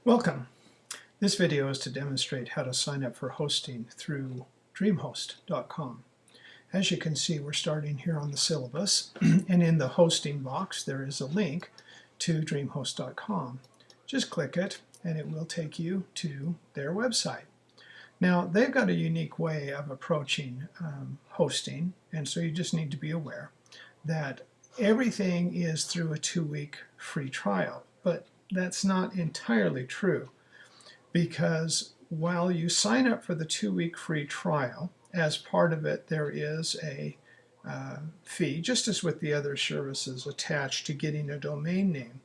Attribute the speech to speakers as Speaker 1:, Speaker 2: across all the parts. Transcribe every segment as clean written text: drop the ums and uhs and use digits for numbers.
Speaker 1: Welcome. This video is to demonstrate how to sign up for hosting through dreamhost.com. As you can see, we're starting here on the syllabus, and in the hosting box there is a link to dreamhost.com. Just click it and it will take you to their website. Now, they've got a unique way of approaching hosting, and so you just need to be aware that everything is through a 2-week free trial. But that's not entirely true, because while you sign up for the 2-week free trial, as part of it there is a fee, just as with the other services, attached to getting a domain name.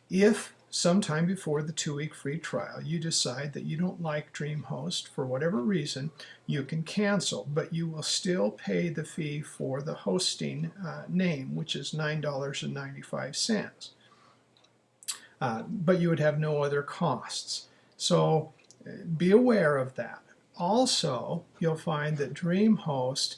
Speaker 1: If sometime before the 2-week free trial you decide that you don't like DreamHost for whatever reason, you can cancel, but you will still pay the fee for the hosting name, which is $9.95. But you would have no other costs. So be aware of that. Also, you'll find that DreamHost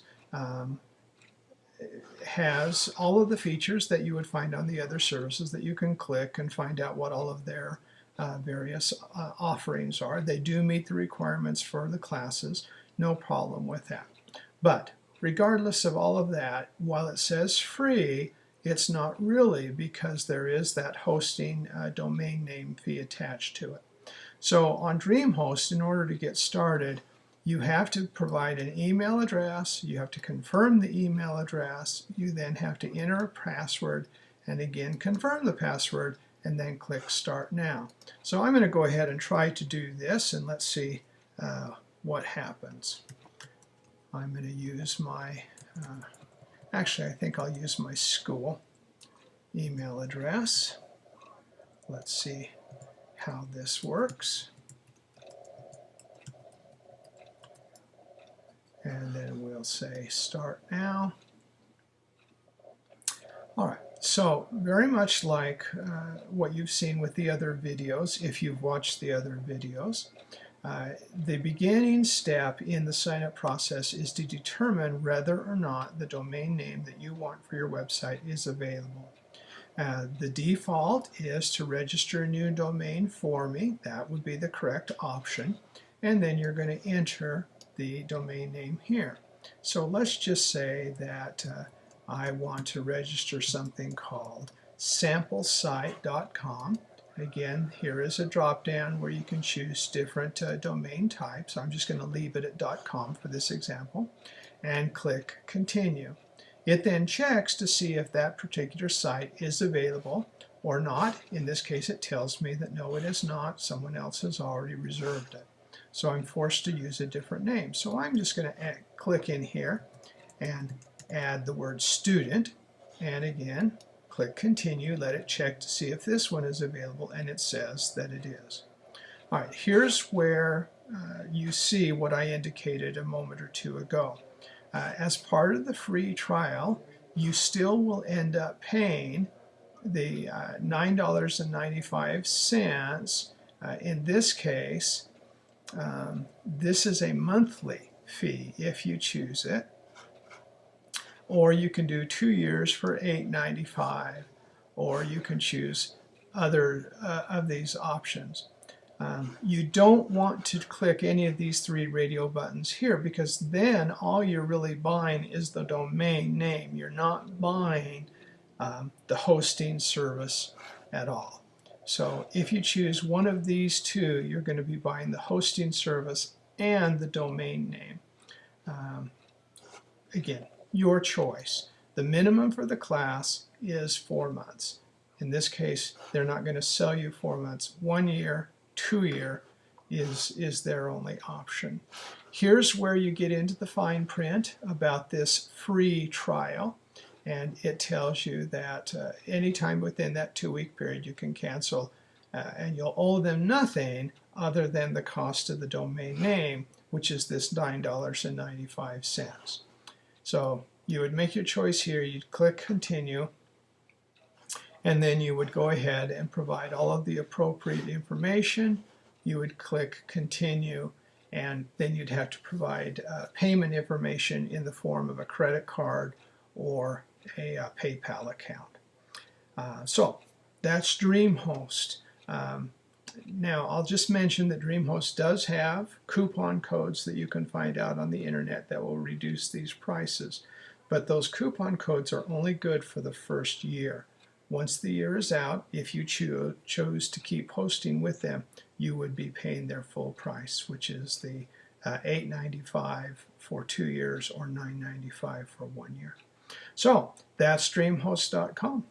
Speaker 1: has all of the features that you would find on the other services that you can click and find out what all of their various offerings are. They do meet the requirements for the classes, no problem with that. But regardless of all of that, while it says free, it's not really, because there is that hosting domain name fee attached to it. So on DreamHost, in order to get started, you have to provide an email address, you have to confirm the email address, you then have to enter a password, and again confirm the password, and then click Start Now. So I'm going to go ahead and try to do this, and let's see what happens. I'm going to use my actually, I think I'll use my school email address. Let's see how this works. And then we'll say Start Now. All right, so very much like what you've seen with the other videos, if you've watched the other videos, the beginning step in the sign-up process is to determine whether or not the domain name that you want for your website is available. The default is to register a new domain for me. That would be the correct option. And then you're going to enter the domain name here. So let's just say that I want to register something called samplesite.com. Again, here is a drop-down where you can choose different domain types. I'm just going to leave it at .com for this example, and click Continue. It then checks to see if that particular site is available or not. In this case, it tells me that no, it is not. Someone else has already reserved it. So I'm forced to use a different name. So I'm just going to click in here and add the word student, and again, click Continue, let it check to see if this one is available, and it says that it is. All right, here's where you see what I indicated a moment or two ago. As part of the free trial, you still will end up paying the $9.95. In this case, this is a monthly fee if you choose it. Or you can do 2 years for $8.95, or you can choose other of these options. You don't want to click any of these 3 radio buttons here, because then all you're really buying is the domain name. You're not buying the hosting service at all. So if you choose one of these 2, you're going to be buying the hosting service and the domain name. Again, your choice. The minimum for the class is 4 months. In this case, they're not going to sell you 4 months. 1 year, 2 year is their only option. Here's where you get into the fine print about this free trial, and it tells you that anytime within that 2-week period you can cancel, and you'll owe them nothing other than the cost of the domain name, which is this $9.95. So you would make your choice here, you'd click Continue, and then you would go ahead and provide all of the appropriate information. You would click Continue, and then you'd have to provide payment information in the form of a credit card or a PayPal account. So that's DreamHost. Now, I'll just mention that DreamHost does have coupon codes that you can find out on the internet that will reduce these prices. But those coupon codes are only good for the first year. Once the year is out, if you chose to keep hosting with them, you would be paying their full price, which is the $8.95 for 2 years or $9.95 for 1 year. So that's dreamhost.com.